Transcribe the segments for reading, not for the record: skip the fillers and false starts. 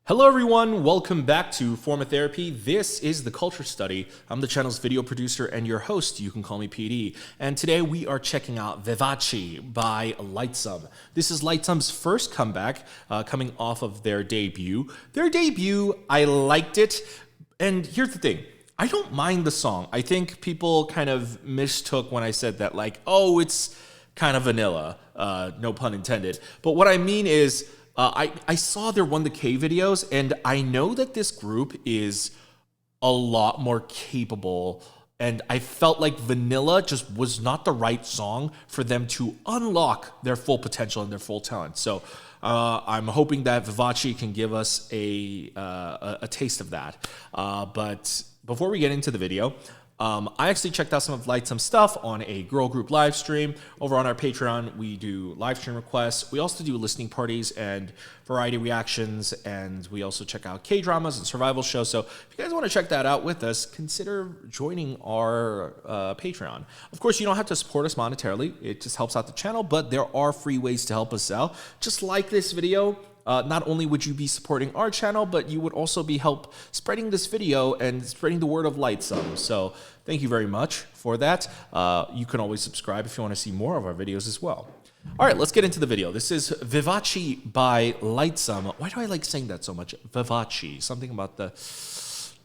Hello everyone, welcome back to Forma Therapy. This is the Culture Study. I'm the channel's video producer and your host. You can call me PD. And today we are checking out Vivace by LIGHTSUM. This is LIGHTSUM's first comeback, coming off of their debut. I liked it. And here's the thing. I don't mind the song. I think people kind of mistook when I said that, like, oh, it's kind of vanilla, no pun intended. But what I mean is, I saw their 1-K videos, and I know that this group is a lot more capable, and I felt like Vanilla just was not the right song for them to unlock their full potential and their full talent. So I'm hoping that Vivace can give us a taste of that. But before we get into the video, I actually checked out some of LIGHTSUM's stuff on a girl group live stream. Over on our Patreon, we do live stream requests. We also do listening parties and variety reactions, and we also check out K-dramas and survival shows. So if you guys want to check that out with us, consider joining our Patreon. Of course, you don't have to support us monetarily. It just helps out the channel, but there are free ways to help us out. Just like this video. Not only would you be supporting our channel, but you would also be help spreading this video and spreading the word of LIGHTSUM. So thank you very much for that. You can always subscribe if you want to see more of our videos as well. All right, let's get into the video. This is Vivace by LIGHTSUM. Why do I like saying that so much? Vivace. Something about the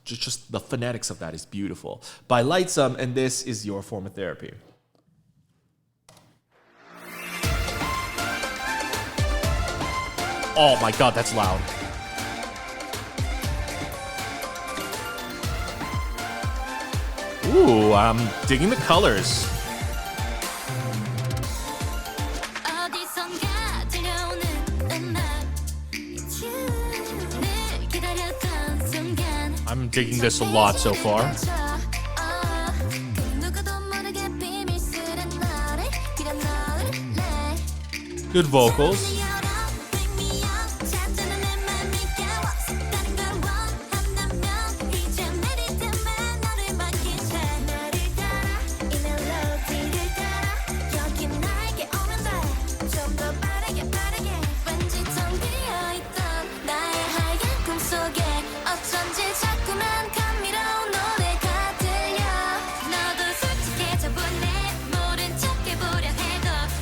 just the phonetics of that is beautiful. By LIGHTSUM, and this is your form of therapy. Oh my god, that's loud. Ooh, I'm digging the colors. I'm digging this a lot so far. Good vocals.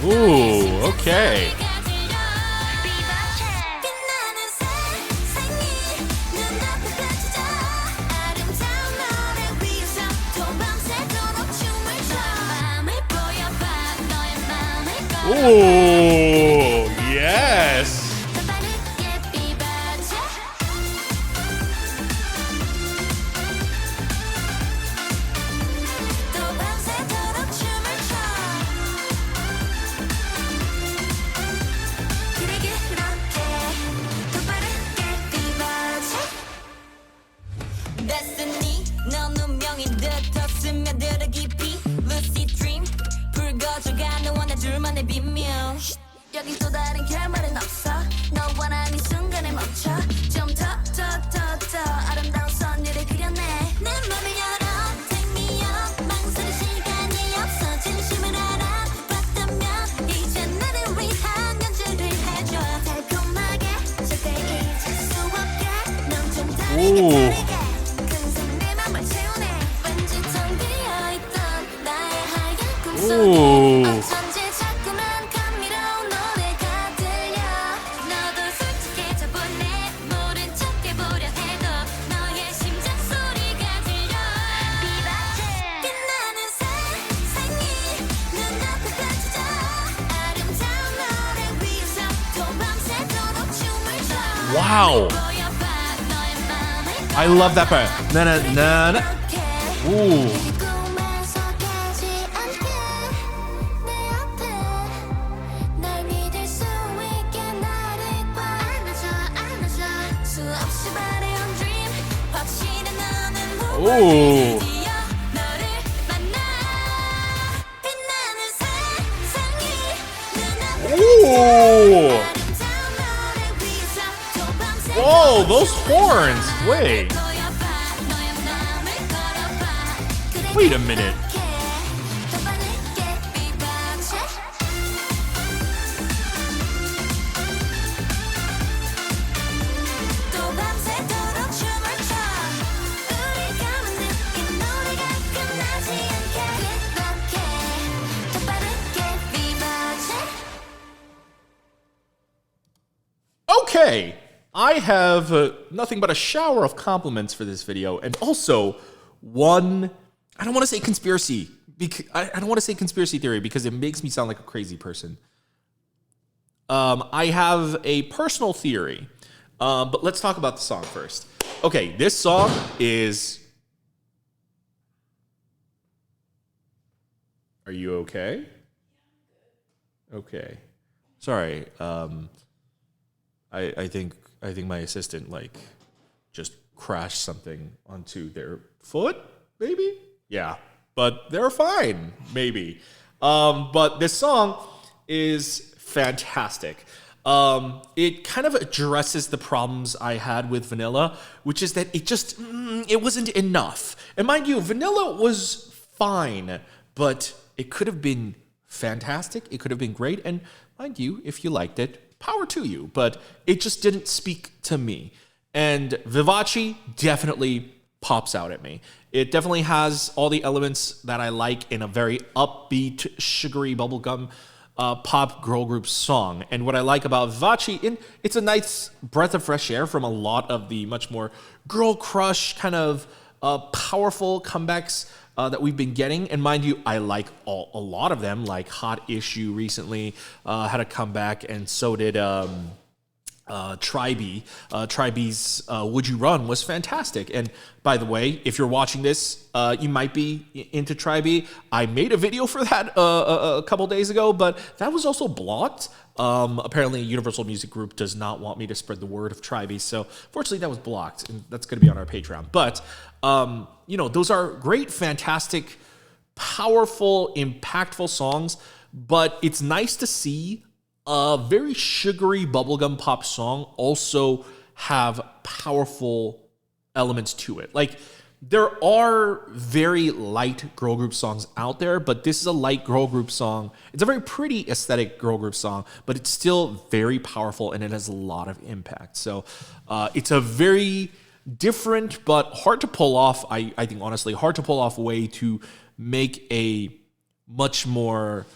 Ooh, okay. Ooh, yes. 여긴 또 다른 결말은 없어 너와 난 이 순간에 멈춰 좀 더 아름다운 선율을 그려내 내 맘을 열어 Take me up 망설일 시간이 없어 진심을 알아봤다면 이제 나를 위한 연주를 해줘 달콤하게 절대 잊을 수 없게 넌 좀 다르게 금세 내 맘을 채우네 왠지 텅 비어있던 나의 하얀 꿈속에 어쩐지 Wow. I love that part. Na na na na. Ooh. Ooh. Ooh. Whoa, those horns! Wait a minute. way, I have nothing but a shower of compliments for this video, and also one, I don't want to say conspiracy, because I don't want to say conspiracy theory because it makes me sound like a crazy person. I have a personal theory, but let's talk about the song first. Okay, this song is... Are you okay? Okay. Sorry. I think my assistant like just crashed something onto their foot, maybe? Yeah. But they're fine, maybe. But this song is fantastic. It kind of addresses the problems I had with Vanilla, which is that it wasn't enough. And mind you, Vanilla was fine, but it could have been fantastic. It could have been great. And mind you, if you liked it, power to you. But it just didn't speak to me. And Vivace definitely pops out at me. It definitely has all the elements that I like in a very upbeat, sugary bubblegum pop girl group song. And what I like about Vivace, it's a nice breath of fresh air from a lot of the much more girl crush kind of powerful comebacks that we've been getting. And mind you, I like a lot of them, like Hot Issue recently had a comeback, and so did Tribe. Tribe's Would You Run was fantastic. And by the way, if you're watching this, you might be into Tribe. I made a video for that a couple days ago, but that was also blocked. Apparently Universal Music Group does not want me to spread the word of Tribe, so fortunately that was blocked, and that's going to be on our Patreon. But those are great, fantastic, powerful, impactful songs, but it's nice to see a very sugary bubblegum pop song also have powerful elements to it. Like, there are very light girl group songs out there, but this is a light girl group song. It's a very pretty aesthetic girl group song, but it's still very powerful and it has a lot of impact. So it's a very different but hard to pull off, I think honestly, hard to pull off way to make a much more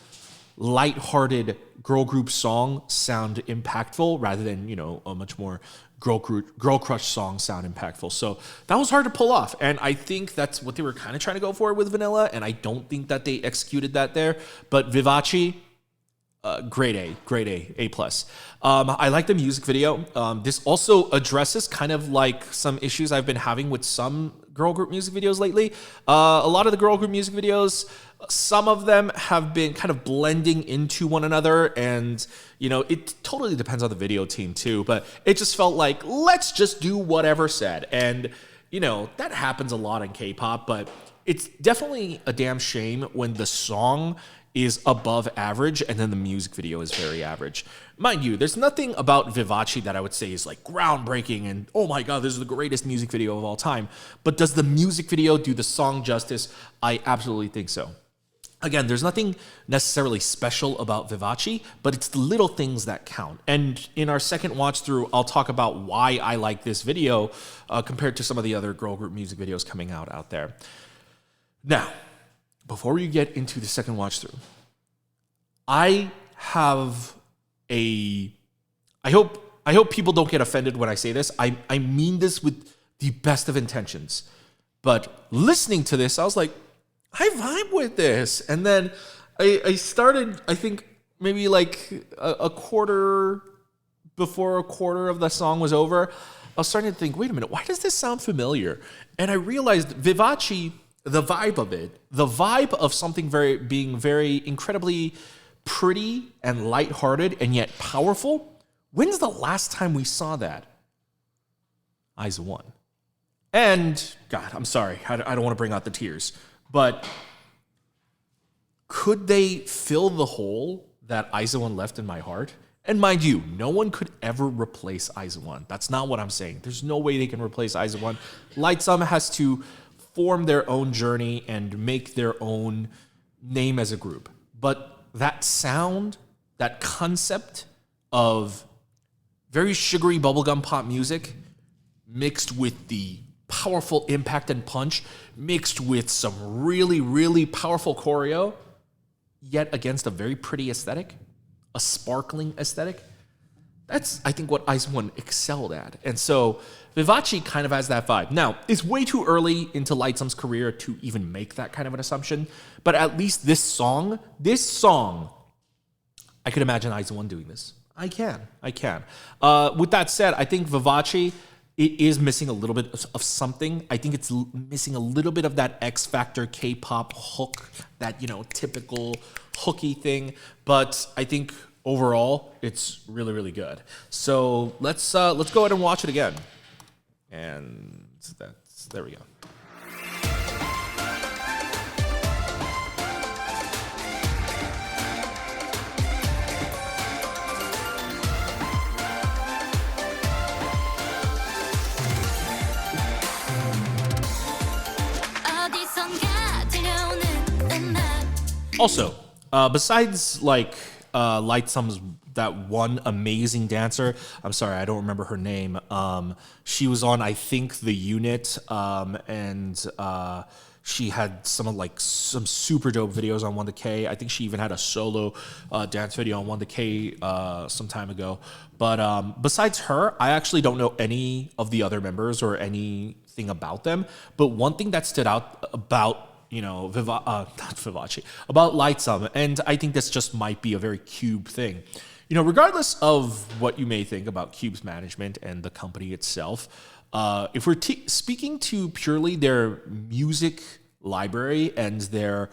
lighthearted girl group song sound impactful rather than, a much more girl crush song sound impactful. So that was hard to pull off. And I think that's what they were kind of trying to go for with Vanilla. And I don't think that they executed that there. But Vivace, grade A, A+. I like the music video. This also addresses kind of like some issues I've been having with some girl group music videos lately. A lot of the girl group music videos, some of them have been kind of blending into one another, and it totally depends on the video team too, but it just felt like, let's just do whatever said. And that happens a lot in K-pop, but it's definitely a damn shame when the song is above average and then the music video is very average. Mind you, there's nothing about Vivace that I would say is like groundbreaking and, oh my god, this is the greatest music video of all time. But does the music video do the song justice? I absolutely think so. Again, there's nothing necessarily special about Vivace, but it's the little things that count. And in our second watch through, I'll talk about why I like this video compared to some of the other girl group music videos coming out there. Now, before we get into the second watch through, I hope people don't get offended when I say this. I mean this with the best of intentions. But listening to this, I was like, I vibe with this. And then I started, I think maybe like a quarter before a quarter of the song was over, I was starting to think, wait a minute, why does this sound familiar? And I realized Vivace, the vibe of it, the vibe of something being very incredibly pretty and lighthearted and yet powerful. When's the last time we saw that? IZ*ONE. And God, I'm sorry, I don't want to bring out the tears, but could they fill the hole that IZ*ONE left in my heart? And mind you, no one could ever replace IZ*ONE. That's not what I'm saying. There's no way they can replace IZ*ONE. LIGHTSUM has to form their own journey and make their own name as a group. But that sound, that concept of very sugary bubblegum pop music mixed with the powerful impact and punch, mixed with some really, really powerful choreo, yet against a very pretty aesthetic, a sparkling aesthetic, That's, I think, what IZ*ONE excelled at. And so Vivace kind of has that vibe. Now, it's way too early into LIGHTSUM's career to even make that kind of an assumption, but at least this song, I could imagine IZ*ONE doing this. I can. With that said, I think Vivace, it is missing a little bit of something. I think it's missing a little bit of that X Factor K-pop hook, that, typical hooky thing. But I think overall, it's really, really good. So let's go ahead and watch it again. And there we go. Also, besides LIGHTSUM's that one amazing dancer, I'm sorry, I don't remember her name. She was on, I think, The Unit, and she had some super dope videos on 1TK. I think she even had a solo dance video on 1TK some time ago. But besides her, I actually don't know any of the other members or anything about them. But one thing that stood out about about LIGHTSUM, and I think this just might be a very Cube thing. Regardless of what you may think about Cube's management and the company itself, if we're speaking to purely their music library and their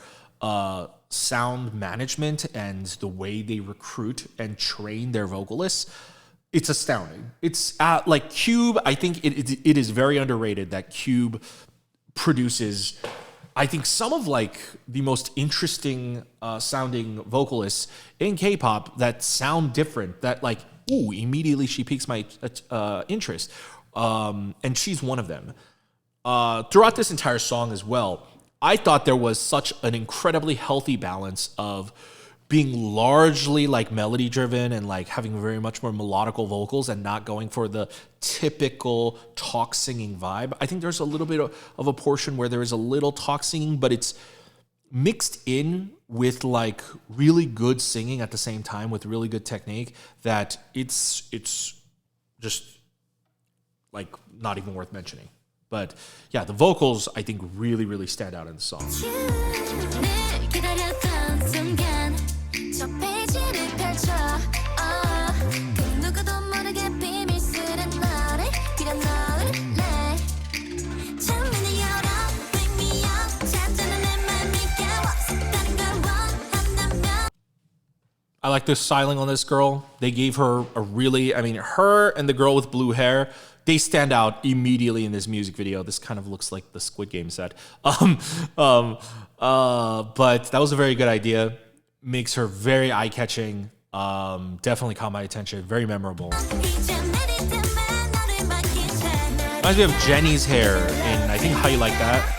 sound management and the way they recruit and train their vocalists, it's astounding. It's Cube. I think it is very underrated that Cube produces, I think, some of the most interesting sounding vocalists in K-pop that sound different, that immediately she piques my interest. And she's one of them. Throughout this entire song as well, I thought there was such an incredibly healthy balance of being largely melody driven and having very much more melodical vocals and not going for the typical talk singing vibe. I think there's a little bit of a portion where there is a little talk singing, but it's mixed in with really good singing at the same time with really good technique, that it's just not even worth mentioning. But yeah, the vocals I think really, really stand out in the song. I like the styling on this girl. They gave her a really, her and the girl with blue hair, they stand out immediately in this music video. This kind of looks like the Squid Game set. But that was a very good idea. Makes her very eye-catching. Definitely caught my attention. Very memorable. Reminds me of Jenny's hair in, I think, How You Like That.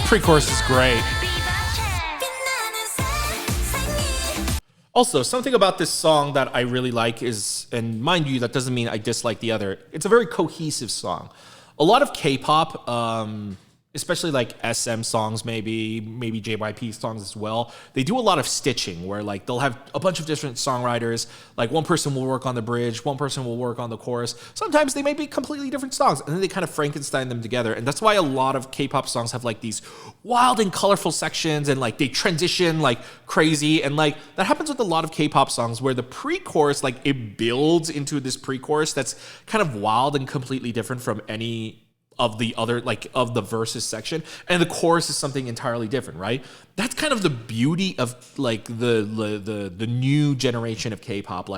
Pre-chorus is great. Also, something about this song that I really like is, and mind you, that doesn't mean I dislike the other, it's a very cohesive song. A lot of K-pop, especially SM songs, maybe JYP songs as well, they do a lot of stitching where they'll have a bunch of different songwriters. One person will work on the bridge, one person will work on the chorus. Sometimes they may be completely different songs, and then they kind of Frankenstein them together. And that's why a lot of K-pop songs have these wild and colorful sections, and they transition crazy. And that happens with a lot of K-pop songs where the pre-chorus, it builds into this pre-chorus that's kind of wild and completely different from any of the other, of the verses section, and the chorus is something entirely different, right? That's kind of the beauty of the new generation of K-pop,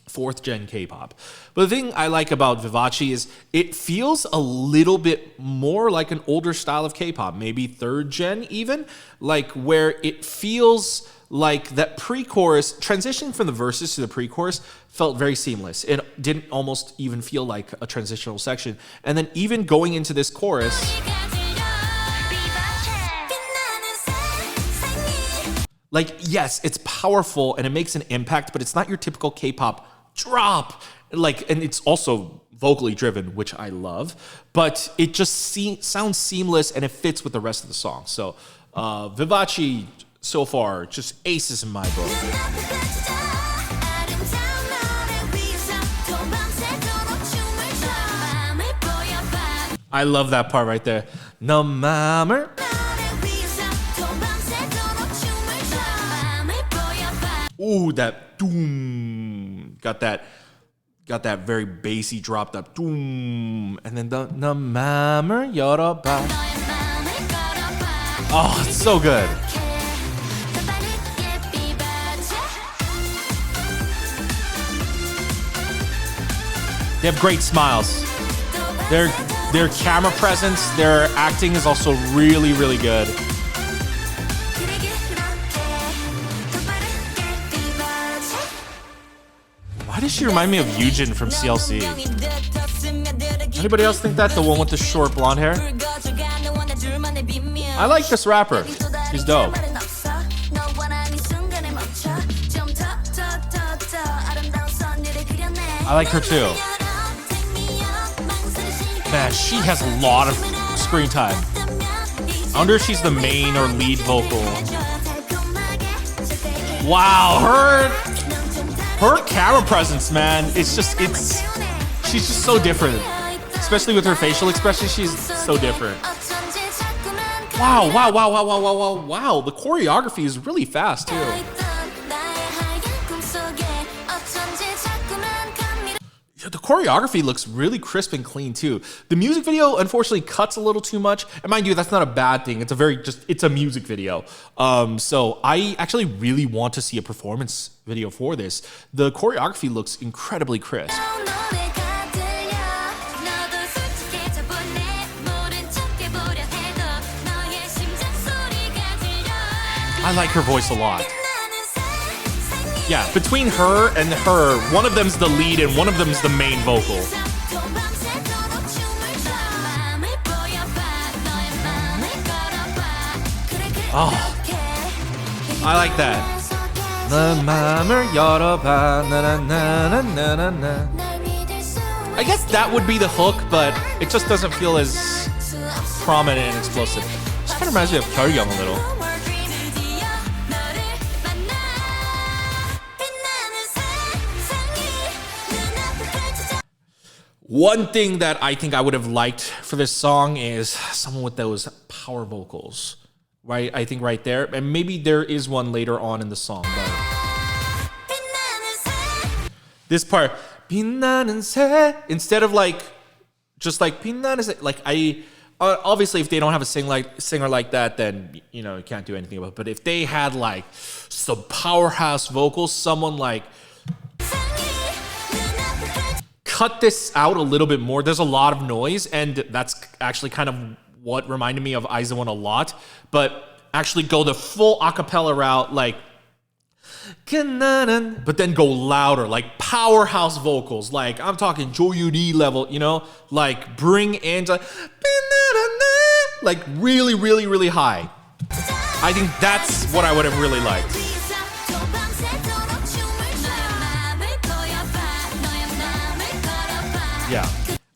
fourth gen K-pop. But the thing I like about Vivace is it feels a little bit more like an older style of K-pop, maybe third gen even, where it feels that pre-chorus transition from the verses to the pre-chorus felt very seamless. It didn't almost even feel like a transitional section. And then even going into this chorus, Like, yes, it's powerful and it makes an impact, but it's not your typical K-pop drop. Like, and it's also vocally driven, which I love, but it just sounds seamless and it fits with the rest of the song. So Vivace so far just aces in my book. I love that part right there. 너 맘을. Ooh, that doom. Got that very bassy dropped up doom. And then the 너 맘을 열어봐. Oh, it's so good. They have great smiles. Their camera presence, their acting is also really, really good. Why does she remind me of Yujin from CLC? Anybody else think that? The one with the short blonde hair? I like this rapper. He's dope. I like her too. Man, she has a lot of screen time. I wonder if she's the main or lead vocal. Wow, her camera presence, man, she's just so different. Especially with her facial expression, she's so different. Wow. The choreography is really fast too. The choreography looks really crisp and clean too. The music video unfortunately cuts a little too much. And mind you, that's not a bad thing. It's a music video. So I actually really want to see a performance video for this. The choreography looks incredibly crisp. I like her voice a lot. Yeah, between her and her, one of them's the lead and one of them's the main vocal. Oh, I like that. I guess that would be the hook, but it just doesn't feel as prominent and explosive. Just kind of reminds me of Kyeolgyung a little. One thing that I think I would have liked for this song is someone with those power vocals, right? I think right there, and maybe there is one later on in the song, but this part, 빛나는 새, instead of like, just like 빛나는 새, like obviously if they don't have a singer like that, then you can't do anything about it. But if they had like some powerhouse vocals, someone like cut this out a little bit more. There's a lot of noise, and that's actually kind of what reminded me of IZ*ONE a lot. But actually go the full acapella route, like, but then go louder, like powerhouse vocals. Like I'm talking Joyuri level, like bring in like really, really, really high. I think that's what I would have really liked. Yeah.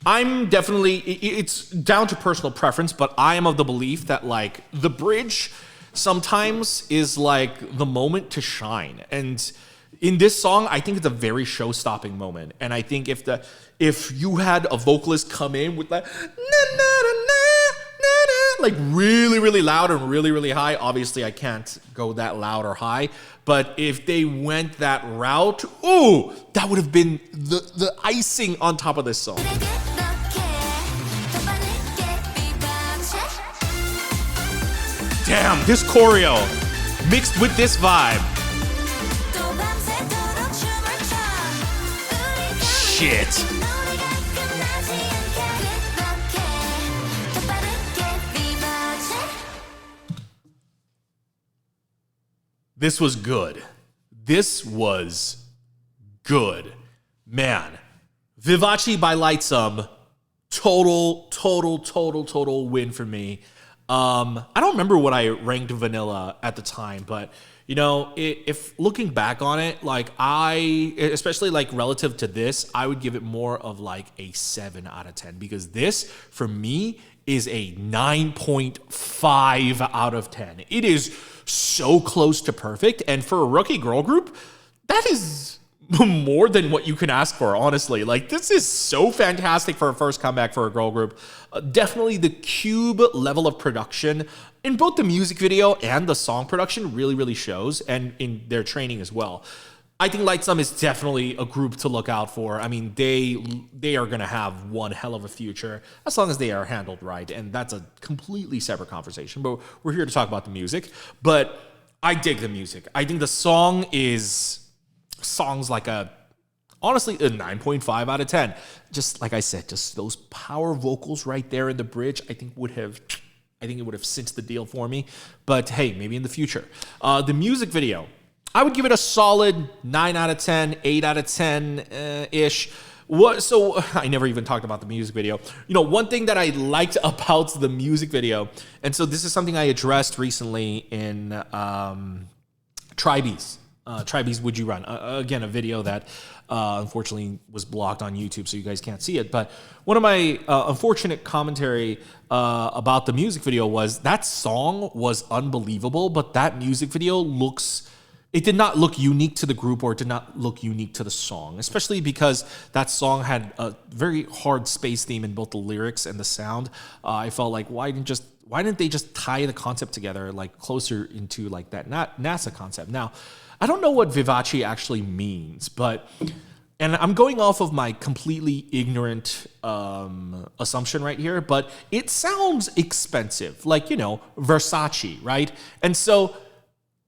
I'm definitely, it's down to personal preference, but I am of the belief that like the bridge sometimes is like the moment to shine. And in this song, I think it's a very show-stopping moment. And I think if you had a vocalist come in with like, like really, really loud and really, really high, obviously I can't go that loud or high. But if they went that route, ooh, that would have been the icing on top of this song. Damn, this choreo mixed with this vibe. Shit. This was good. This was good. Man, Vivace by LIGHTSUM, total win for me. I don't remember what I ranked Vanilla at the time, but You know, if looking back on it, like especially like relative to this, I would give it more of like a 7 out of 10 because this, for me, is a 9.5 out of 10. It is so close to perfect. And for a rookie girl group, that is more than what you can ask for, honestly. Like, this is so fantastic for a first comeback for a girl group. Definitely the cube level of production in both the music video and the song production really, really shows, and in their training as well. I think LIGHTSUM is definitely a group to look out for. I mean, they are going to have one hell of a future as long as they are handled right, and that's a completely separate conversation. But we're here to talk about the music. But I dig the music. I think the songs like honestly a 9.5 out of 10. Just like I said, just those power vocals right there in the bridge, I think it would have cinched the deal for me. But hey, maybe in the future. The music video, I would give it a solid 9 out of 10, 8 out of 10-ish. So I never even talked about the music video. You know, one thing that I liked about the music video, and so this is something I addressed recently in Tribe's Would You Run? Again, a video that unfortunately was blocked on YouTube, so you guys can't see it. But one of my unfortunate commentary about the music video was that song was unbelievable, but that music video it did not look unique to the group, or it did not look unique to the song, especially because that song had a very hard space theme in both the lyrics and the sound. I felt like, why didn't they just tie the concept together, like closer into like that NASA concept? Now, I don't know what Vivace actually means, and I'm going off of my completely ignorant assumption right here, but it sounds expensive, like, you know, Versace, right? And so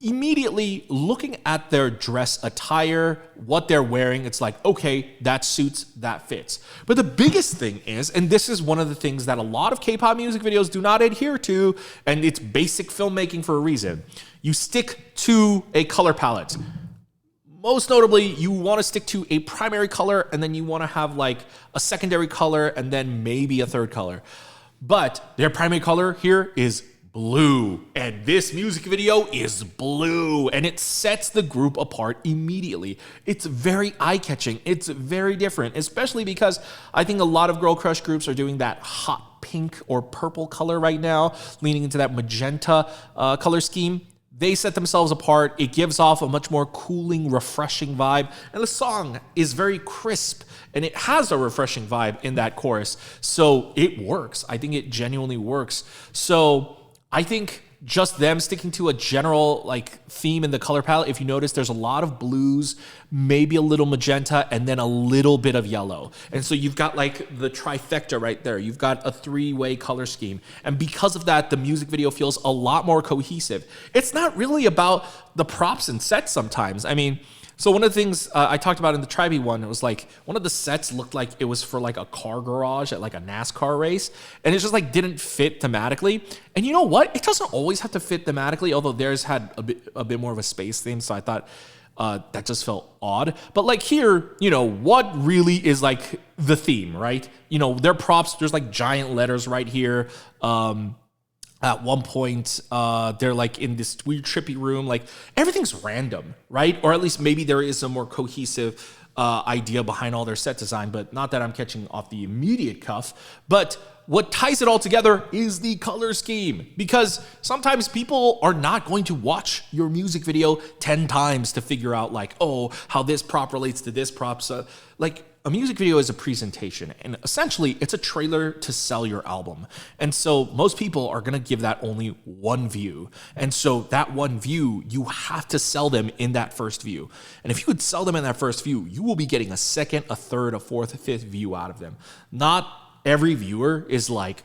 immediately looking at their dress attire, what they're wearing, it's like, okay, that suits, that fits. But the biggest thing is, and this is one of the things that a lot of K-pop music videos do not adhere to, and it's basic filmmaking for a reason. You stick to a color palette. Most notably, you want to stick to a primary color, and then you want to have like a secondary color, and then maybe a third color. But their primary color here is blue, and this music video is blue, and it sets the group apart immediately. It's very eye-catching. It's very different, especially because I think a lot of girl crush groups are doing that hot pink or purple color right now, leaning into that magenta color scheme. They set themselves apart. It gives off a much more cooling, refreshing vibe, and the song is very crisp, and it has a refreshing vibe in that chorus, so it works. I think it genuinely works. So I think just them sticking to a general like theme in the color palette, if you notice, there's a lot of blues, maybe a little magenta, and then a little bit of yellow. And so you've got like the trifecta right there. You've got a 3-way color scheme. And because of that, the music video feels a lot more cohesive. It's not really about the props and sets sometimes. I mean, so one of the things I talked about in the Tribe one, it was like one of the sets looked like it was for like a car garage at like a NASCAR race, and it just like didn't fit thematically. And you know what? It doesn't always have to fit thematically, although theirs had a bit more of a space theme, so I thought that just felt odd. But like here, you know, what really is like the theme, right? You know, their props, there's like giant letters right here. At one point, they're like in this weird trippy room, like everything's random, right? Or at least maybe there is a more cohesive idea behind all their set design, but not that I'm catching off the immediate cuff. But what ties it all together is the color scheme, because sometimes people are not going to watch your music video 10 times to figure out like, oh, how this prop relates to this prop. So like, a music video is a presentation, and essentially it's a trailer to sell your album. And so most people are gonna give that only one view. And so that one view, you have to sell them in that first view. And if you could sell them in that first view, you will be getting a second, a third, a fourth, a fifth view out of them. Not every viewer is like,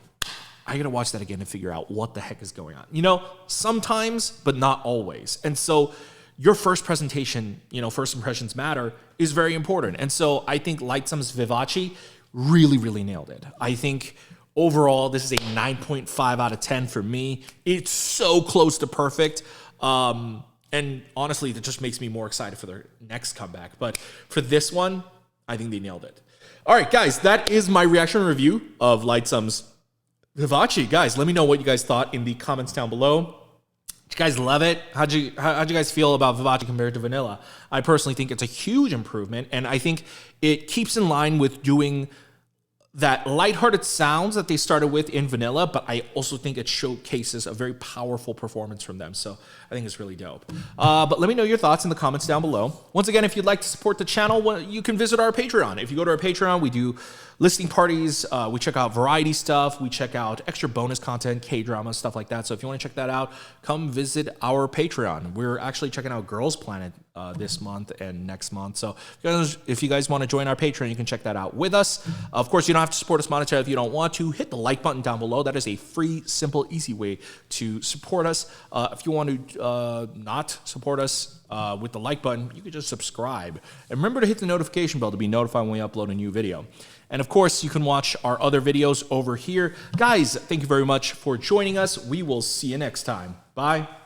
I gotta watch that again to figure out what the heck is going on. You know, sometimes, but not always. And so your first presentation, you know, first impressions matter, is very important. And so I think LIGHTSUM's Vivace really, really nailed it. I think overall, this is a 9.5 out of 10 for me. It's so close to perfect. And honestly, that just makes me more excited for their next comeback. But for this one, I think they nailed it. All right, guys, that is my reaction and review of LIGHTSUM's Vivace. Guys, let me know what you guys thought in the comments down below. Did you guys love it? How'd you guys feel about Vivace compared to vanilla? I personally think it's a huge improvement, and I think it keeps in line with doing that lighthearted sounds that they started with in vanilla, but I also think it showcases a very powerful performance from them. So I think it's really dope. But let me know your thoughts in the comments down below. Once again, if you'd like to support the channel, well, you can visit our Patreon. If you go to our Patreon, we do listening parties, we check out variety stuff, we check out extra bonus content, K-drama, stuff like that. So if you want to check that out, come visit our Patreon. We're actually checking out Girls Planet this month and next month. So if you guys want to join our Patreon, you can check that out with us. Of course, you don't have to support us monetarily if you don't want to. Hit the like button down below. That is a free, simple, easy way to support us. If you want to not support us with the like button, you can just subscribe. And remember to hit the notification bell to be notified when we upload a new video. And of course, you can watch our other videos over here. Guys, thank you very much for joining us. We will see you next time. Bye.